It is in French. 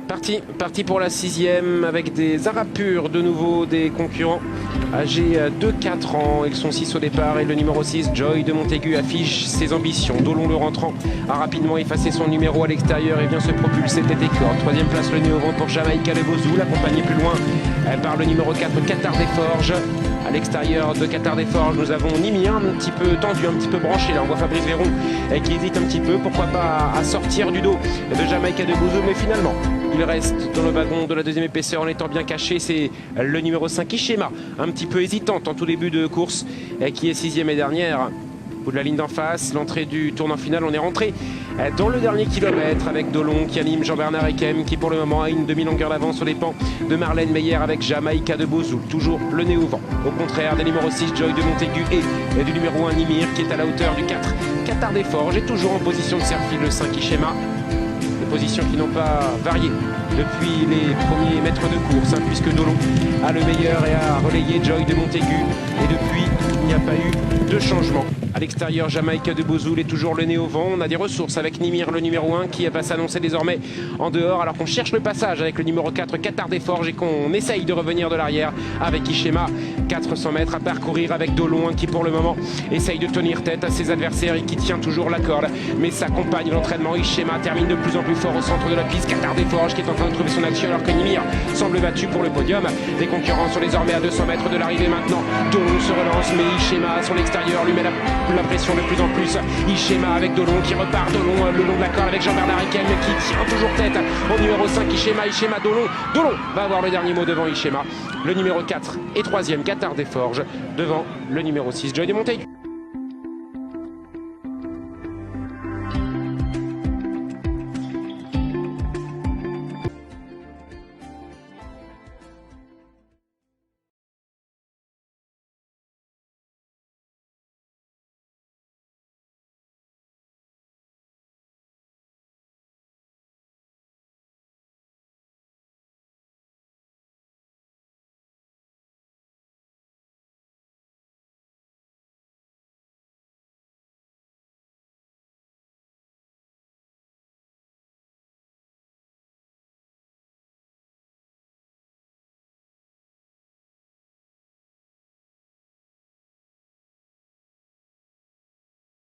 Parti pour la 6e avec des arapures de nouveau des concurrents âgés de 4 ans. Ils sont 6 au départ et le numéro 6, Joy de Montaigu, affiche ses ambitions. Dolon, le rentrant, a rapidement effacé son numéro à l'extérieur et vient se propulser tête et corde. 3e place, le nez au vent pour Jamaïca de Bozoul, accompagné plus loin par le numéro 4, Qatar des Forges. À l'extérieur de Qatar des Forges, nous avons Nimir un petit peu tendu, un petit peu branché. Là, on voit Fabrice Véron qui hésite un petit peu, pourquoi pas à sortir du dos de Jamaïca de Bozoul, mais finalement, il reste dans le wagon de la 2e épaisseur en étant bien caché. C'est le numéro 5, Ishema, un petit peu hésitante en tout début de course, qui est 6e et dernière. Au bout de la ligne d'en face, l'entrée du tournant final, on est rentré dans le dernier kilomètre avec Dolon qui anime Jean-Bernard Ekem, qui pour le moment a une demi-longueur d'avance sur les pans de Marlène Meyer avec Jamaïca de Bozoul, toujours le nez au vent. Au contraire des numéros 6, Joy de Montaigu et du numéro 1, Nimir, qui est à la hauteur du 4, Qatar des Forges, et toujours en position de serre-fil le 5, Ishema. Des positions qui n'ont pas varié depuis les premiers mètres de course, puisque Dolon a le meilleur et a relayé Joy de Montaigu, et depuis il n'y a pas eu de changement. À l'extérieur, Jamaïca de Bozoul est toujours le nez au vent. On a des ressources avec Nimir, le numéro 1, qui va s'annoncer désormais en dehors, alors qu'on cherche le passage avec le numéro 4, Qatar des Forges, et qu'on essaye de revenir de l'arrière avec Ishema. 400 mètres à parcourir avec Dolon, qui pour le moment essaye de tenir tête à ses adversaires et qui tient toujours la corde, mais s'accompagne l'entraînement. Ishema termine de plus en plus fort au centre de la piste. Qatar des Forges qui est en train de trouver son action, alors que Nimir semble battu pour le podium. Les concurrents sont désormais à 200 mètres de l'arrivée maintenant. Dolon se relance, mais Ishema sur l'extérieur lui met la pression de plus en plus. Ishema avec Dolon qui repart. Dolon le long de la corde avec Jean-Bernard Ekem qui tient toujours tête au numéro 5, Ishema, Dolon. Dolon va avoir le dernier mot devant Ishema. Le numéro 4 et 3e, Qatar des Forges, devant le numéro 6, Joy de Montaigu.